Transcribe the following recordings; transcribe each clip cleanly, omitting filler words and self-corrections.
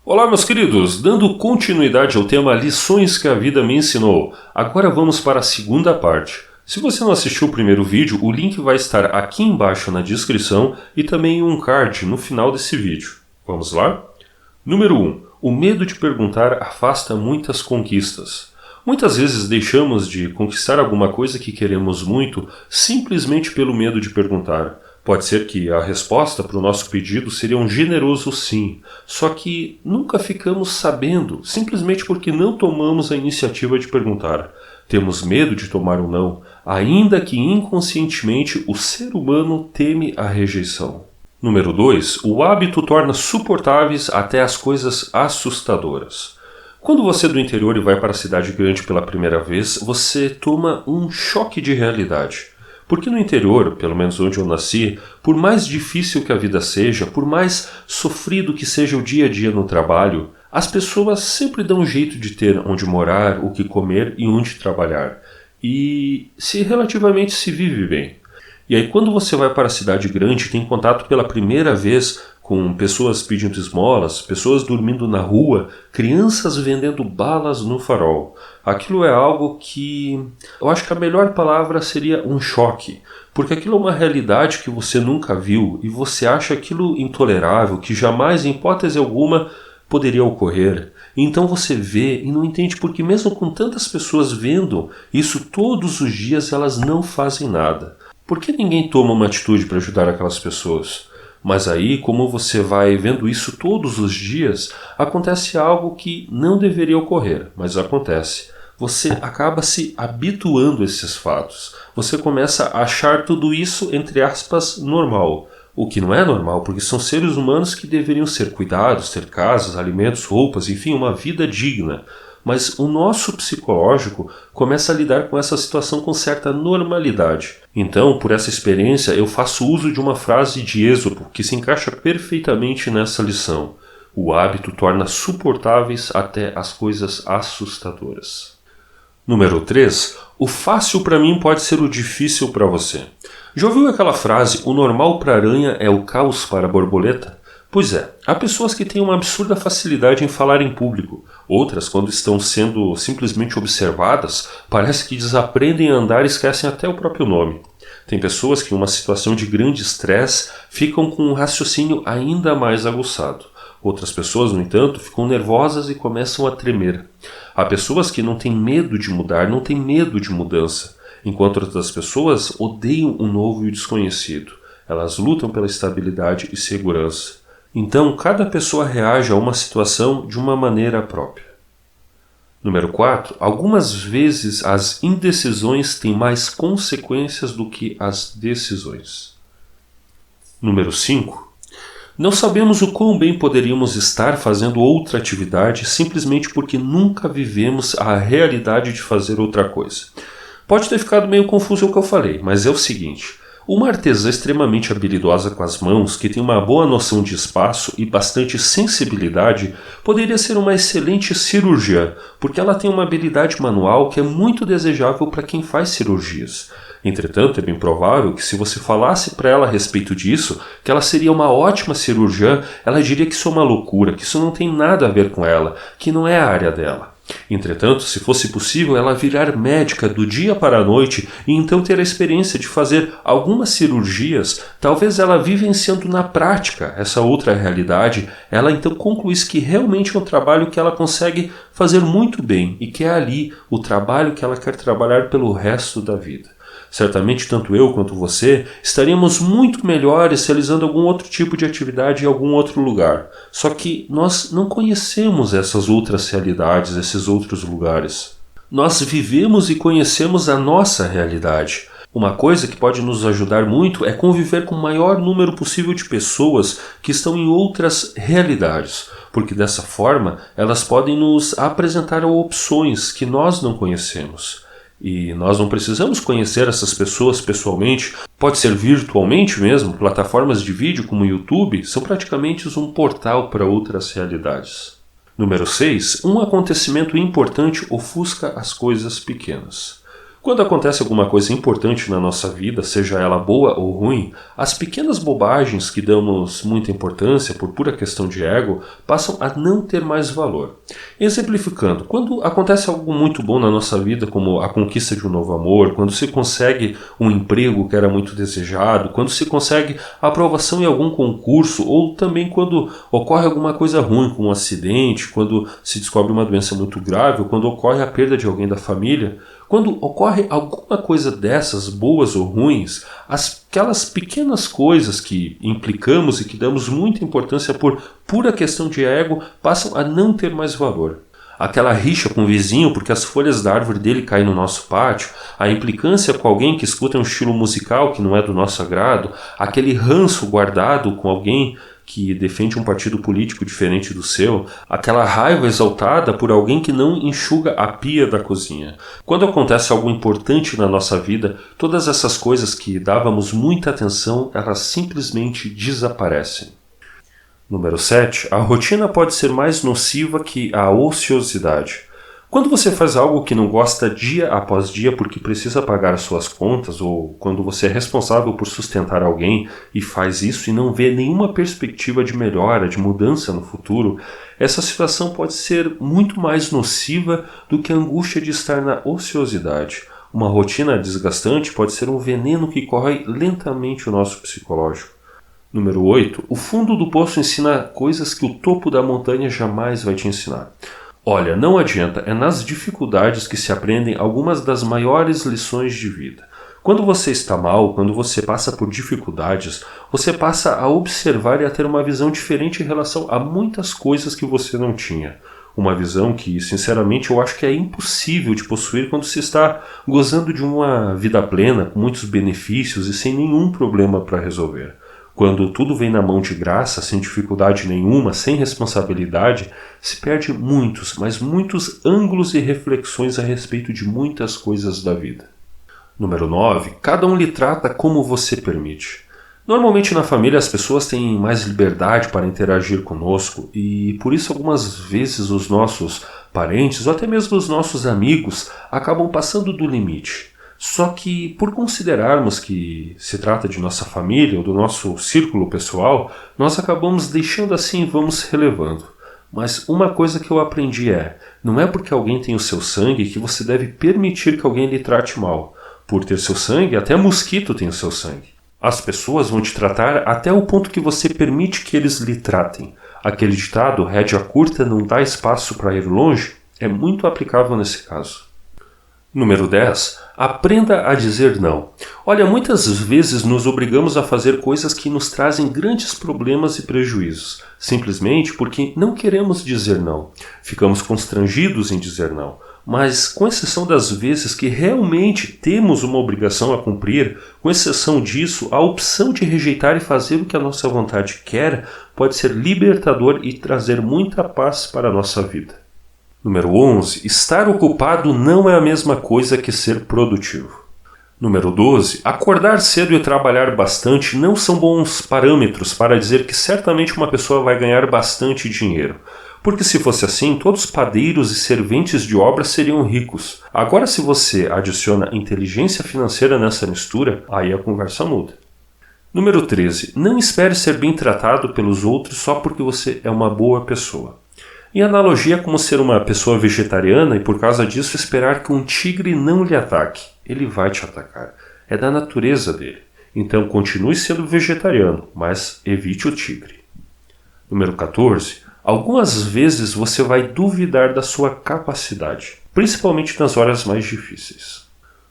Olá, meus queridos! Dando continuidade ao tema Lições que a Vida me ensinou, agora vamos para a segunda parte. Se você não assistiu o primeiro vídeo, o link vai estar aqui embaixo na descrição e também em um card no final desse vídeo. Vamos lá? Número 1. O medo de perguntar afasta muitas conquistas. Muitas vezes deixamos de conquistar alguma coisa que queremos muito simplesmente pelo medo de perguntar. Pode ser que a resposta para o nosso pedido seria um generoso sim, só que nunca ficamos sabendo, simplesmente porque não tomamos a iniciativa de perguntar. Temos medo de tomar um não, ainda que inconscientemente o ser humano teme a rejeição. Número 2. O hábito torna suportáveis até as coisas assustadoras. Quando você é do interior e vai para a cidade grande pela primeira vez, você toma um choque de realidade. Porque no interior, pelo menos onde eu nasci, por mais difícil que a vida seja, por mais sofrido que seja o dia a dia no trabalho, as pessoas sempre dão um jeito de ter onde morar, o que comer e onde trabalhar. E relativamente se vive bem. E aí quando você vai para a cidade grande, tem contato pela primeira vez com pessoas pedindo esmolas, pessoas dormindo na rua, crianças vendendo balas no farol. Aquilo é algo que eu acho que a melhor palavra seria um choque, porque aquilo é uma realidade que você nunca viu e você acha aquilo intolerável, que jamais, em hipótese alguma, poderia ocorrer. Então você vê e não entende porque mesmo com tantas pessoas vendo isso todos os dias, elas não fazem nada. Por que ninguém toma uma atitude para ajudar aquelas pessoas? Mas aí, como você vai vendo isso todos os dias, acontece algo que não deveria ocorrer, mas acontece. Você acaba se habituando a esses fatos. Você começa a achar tudo isso, entre aspas, normal. O que não é normal, porque são seres humanos que deveriam ser cuidados, ter casas, alimentos, roupas, enfim, uma vida digna. Mas o nosso psicológico começa a lidar com essa situação com certa normalidade. Então, por essa experiência, eu faço uso de uma frase de Êxopo que se encaixa perfeitamente nessa lição. O hábito torna suportáveis até as coisas assustadoras. Número 3. O fácil para mim pode ser o difícil para você. Já ouviu aquela frase, o normal para a aranha é o caos para a borboleta? Pois é, há pessoas que têm uma absurda facilidade em falar em público. Outras, quando estão sendo simplesmente observadas, parece que desaprendem a andar e esquecem até o próprio nome. Tem pessoas que em uma situação de grande estresse ficam com um raciocínio ainda mais aguçado. Outras pessoas, no entanto, ficam nervosas e começam a tremer. Há pessoas que não têm medo de mudar, não têm medo de mudança, enquanto outras pessoas odeiam o novo e o desconhecido. Elas lutam pela estabilidade e segurança. Então, cada pessoa reage a uma situação de uma maneira própria. Número 4. Algumas vezes as indecisões têm mais consequências do que as decisões. Número 5. Não sabemos o quão bem poderíamos estar fazendo outra atividade simplesmente porque nunca vivemos a realidade de fazer outra coisa. Pode ter ficado meio confuso o que eu falei, mas é o seguinte. Uma artesã extremamente habilidosa com as mãos, que tem uma boa noção de espaço e bastante sensibilidade, poderia ser uma excelente cirurgiã, porque ela tem uma habilidade manual que é muito desejável para quem faz cirurgias. Entretanto, é bem provável que se você falasse para ela a respeito disso, que ela seria uma ótima cirurgiã, ela diria que isso é uma loucura, que isso não tem nada a ver com ela, que não é a área dela. Entretanto, se fosse possível ela virar médica do dia para a noite e então ter a experiência de fazer algumas cirurgias, talvez ela vivenciando na prática essa outra realidade, ela então concluísse que realmente é um trabalho que ela consegue fazer muito bem e que é ali o trabalho que ela quer trabalhar pelo resto da vida. Certamente tanto eu quanto você estaríamos muito melhores realizando algum outro tipo de atividade em algum outro lugar. Só que nós não conhecemos essas outras realidades, esses outros lugares. Nós vivemos e conhecemos a nossa realidade. Uma coisa que pode nos ajudar muito é conviver com o maior número possível de pessoas que estão em outras realidades, porque dessa forma elas podem nos apresentar opções que nós não conhecemos. E nós não precisamos conhecer essas pessoas pessoalmente, pode ser virtualmente mesmo, plataformas de vídeo como o YouTube são praticamente um portal para outras realidades. Número 6. Um acontecimento importante ofusca as coisas pequenas. Quando acontece alguma coisa importante na nossa vida, seja ela boa ou ruim, as pequenas bobagens que damos muita importância por pura questão de ego passam a não ter mais valor. Exemplificando, quando acontece algo muito bom na nossa vida, como a conquista de um novo amor, quando se consegue um emprego que era muito desejado, quando se consegue a aprovação em algum concurso, ou também quando ocorre alguma coisa ruim, como um acidente, quando se descobre uma doença muito grave, ou quando ocorre a perda de alguém da família, quando ocorre alguma coisa dessas, boas ou ruins, aquelas pequenas coisas que implicamos e que damos muita importância por pura questão de ego passam a não ter mais valor. Aquela rixa com o vizinho porque as folhas da árvore dele caem no nosso pátio, a implicância com alguém que escuta um estilo musical que não é do nosso agrado, aquele ranço guardado com alguém que defende um partido político diferente do seu, aquela raiva exaltada por alguém que não enxuga a pia da cozinha. Quando acontece algo importante na nossa vida, todas essas coisas que dávamos muita atenção, elas simplesmente desaparecem. Número 7. A rotina pode ser mais nociva que a ociosidade. Quando você faz algo que não gosta dia após dia porque precisa pagar as suas contas, ou quando você é responsável por sustentar alguém e faz isso e não vê nenhuma perspectiva de melhora, de mudança no futuro, essa situação pode ser muito mais nociva do que a angústia de estar na ociosidade. Uma rotina desgastante pode ser um veneno que corrói lentamente o nosso psicológico. Número 8. O fundo do poço ensina coisas que o topo da montanha jamais vai te ensinar. Olha, não adianta, é nas dificuldades que se aprendem algumas das maiores lições de vida. Quando você está mal, quando você passa por dificuldades, você passa a observar e a ter uma visão diferente em relação a muitas coisas que você não tinha. Uma visão que, sinceramente, eu acho que é impossível de possuir quando se está gozando de uma vida plena, com muitos benefícios e sem nenhum problema para resolver. Quando tudo vem na mão de graça, sem dificuldade nenhuma, sem responsabilidade, se perde muitos, mas muitos ângulos e reflexões a respeito de muitas coisas da vida. Número 9. Cada um lhe trata como você permite. Normalmente na família as pessoas têm mais liberdade para interagir conosco e por isso algumas vezes os nossos parentes ou até mesmo os nossos amigos acabam passando do limite. Só que, por considerarmos que se trata de nossa família ou do nosso círculo pessoal, nós acabamos deixando assim e vamos relevando. Mas uma coisa que eu aprendi não é porque alguém tem o seu sangue que você deve permitir que alguém lhe trate mal. Por ter seu sangue, até mosquito tem o seu sangue. As pessoas vão te tratar até o ponto que você permite que eles lhe tratem. Aquele ditado, rédea curta não dá espaço para ir longe, é muito aplicável nesse caso. Número 10. Aprenda a dizer não. Olha, muitas vezes nos obrigamos a fazer coisas que nos trazem grandes problemas e prejuízos, simplesmente porque não queremos dizer não. Ficamos constrangidos em dizer não. Mas, com exceção das vezes que realmente temos uma obrigação a cumprir, com exceção disso, a opção de rejeitar e fazer o que a nossa vontade quer pode ser libertador e trazer muita paz para a nossa vida. Número 11. Estar ocupado não é a mesma coisa que ser produtivo. Número 12. Acordar cedo e trabalhar bastante não são bons parâmetros para dizer que certamente uma pessoa vai ganhar bastante dinheiro. Porque se fosse assim, todos os padeiros e serventes de obra seriam ricos. Agora, se você adiciona inteligência financeira nessa mistura, aí a conversa muda. Número 13. Não espere ser bem tratado pelos outros só porque você é uma boa pessoa. Em analogia como ser uma pessoa vegetariana e por causa disso esperar que um tigre não lhe ataque. Ele vai te atacar. É da natureza dele. Então continue sendo vegetariano, mas evite o tigre. Número 14. Algumas vezes você vai duvidar da sua capacidade, principalmente nas horas mais difíceis.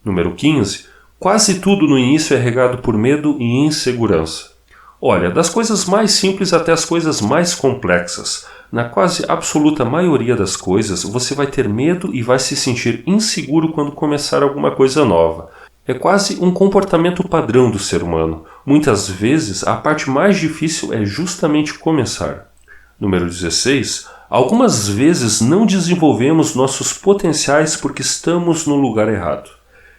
Número 15. Quase tudo no início é regado por medo e insegurança. Olha, das coisas mais simples até as coisas mais complexas, na quase absoluta maioria das coisas, você vai ter medo e vai se sentir inseguro quando começar alguma coisa nova. É quase um comportamento padrão do ser humano. Muitas vezes, a parte mais difícil é justamente começar. Número 16. Algumas vezes não desenvolvemos nossos potenciais porque estamos no lugar errado.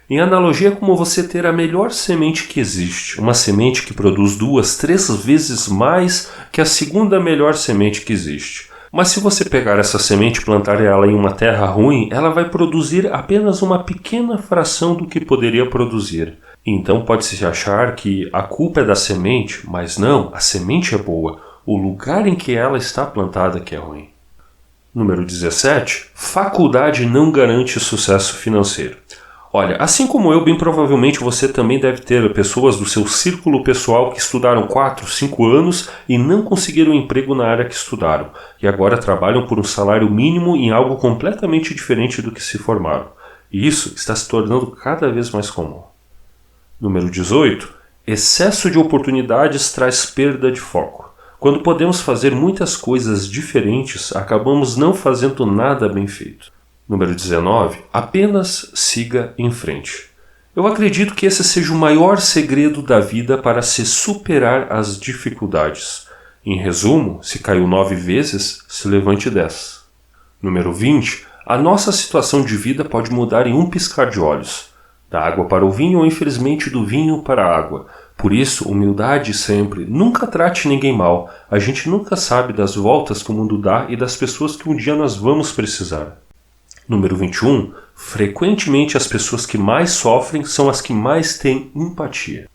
Em analogia, é como você ter a melhor semente que existe, uma semente que produz 2, 3 vezes mais que a segunda melhor semente que existe. Mas se você pegar essa semente e plantar ela em uma terra ruim, ela vai produzir apenas uma pequena fração do que poderia produzir. Então pode-se achar que a culpa é da semente, mas não, a semente é boa. O lugar em que ela está plantada que é ruim. Número 17. Faculdade não garante sucesso financeiro. Olha, assim como eu, bem provavelmente você também deve ter pessoas do seu círculo pessoal que estudaram 4, 5 anos e não conseguiram emprego na área que estudaram, e agora trabalham por um salário mínimo em algo completamente diferente do que se formaram. E isso está se tornando cada vez mais comum. Número 18. Excesso de oportunidades traz perda de foco. Quando podemos fazer muitas coisas diferentes, acabamos não fazendo nada bem feito. Número 19. Apenas siga em frente. Eu acredito que esse seja o maior segredo da vida para se superar as dificuldades. Em resumo, se caiu 9 vezes, se levante 10. Número 20. A nossa situação de vida pode mudar em um piscar de olhos. Da água para o vinho ou infelizmente do vinho para a água. Por isso, humildade sempre. Nunca trate ninguém mal. A gente nunca sabe das voltas que o mundo dá e das pessoas que um dia nós vamos precisar. Número 21. Frequentemente as pessoas que mais sofrem são as que mais têm empatia.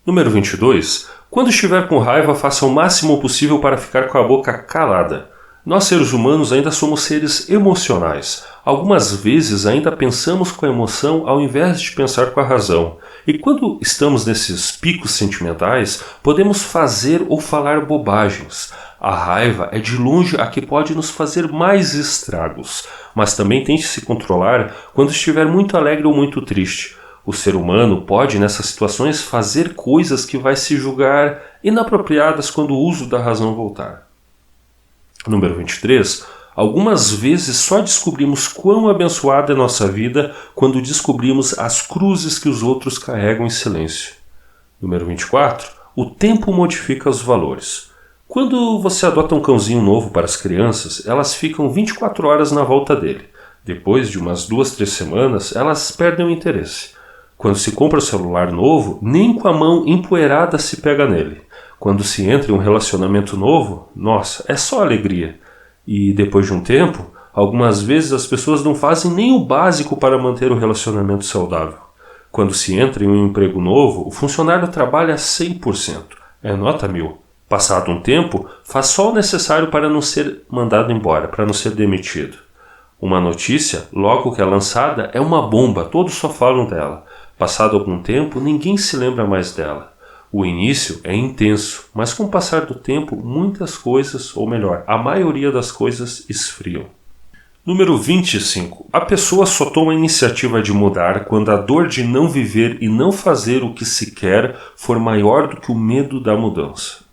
Número 22. Quando estiver com raiva, faça o máximo possível para ficar com a boca calada. Nós seres humanos ainda somos seres emocionais. Algumas vezes ainda pensamos com a emoção ao invés de pensar com a razão. E quando estamos nesses picos sentimentais, podemos fazer ou falar bobagens. A raiva é de longe a que pode nos fazer mais estragos, mas também tente se controlar quando estiver muito alegre ou muito triste. O ser humano pode, nessas situações, fazer coisas que vai se julgar inapropriadas quando o uso da razão voltar. Número 23. Algumas vezes só descobrimos quão abençoada é nossa vida quando descobrimos as cruzes que os outros carregam em silêncio. Número 24. O tempo modifica os valores. Quando você adota um cãozinho novo para as crianças, elas ficam 24 horas na volta dele. Depois de umas 2, 3 semanas, elas perdem o interesse. Quando se compra um celular novo, nem com a mão empoeirada se pega nele. Quando se entra em um relacionamento novo, nossa, é só alegria. E depois de um tempo, algumas vezes as pessoas não fazem nem o básico para manter o relacionamento saudável. Quando se entra em um emprego novo, o funcionário trabalha 100%. É nota 1000. Passado um tempo, faz só o necessário para não ser mandado embora, para não ser demitido. Uma notícia, logo que é lançada, é uma bomba, todos só falam dela. Passado algum tempo, ninguém se lembra mais dela. O início é intenso, mas com o passar do tempo, muitas coisas, ou melhor, a maioria das coisas esfriam. Número 25. A pessoa só toma a iniciativa de mudar quando a dor de não viver e não fazer o que se quer for maior do que o medo da mudança.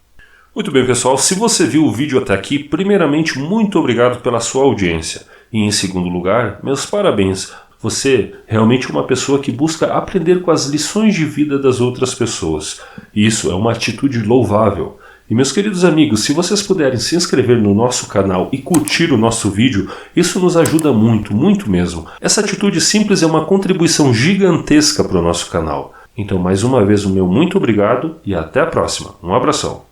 Muito bem, pessoal, se você viu o vídeo até aqui, primeiramente, muito obrigado pela sua audiência. E em segundo lugar, meus parabéns. Você realmente é uma pessoa que busca aprender com as lições de vida das outras pessoas. Isso é uma atitude louvável. E meus queridos amigos, se vocês puderem se inscrever no nosso canal e curtir o nosso vídeo, isso nos ajuda muito, muito mesmo. Essa atitude simples é uma contribuição gigantesca para o nosso canal. Então, mais uma vez, o meu muito obrigado e até a próxima. Um abração.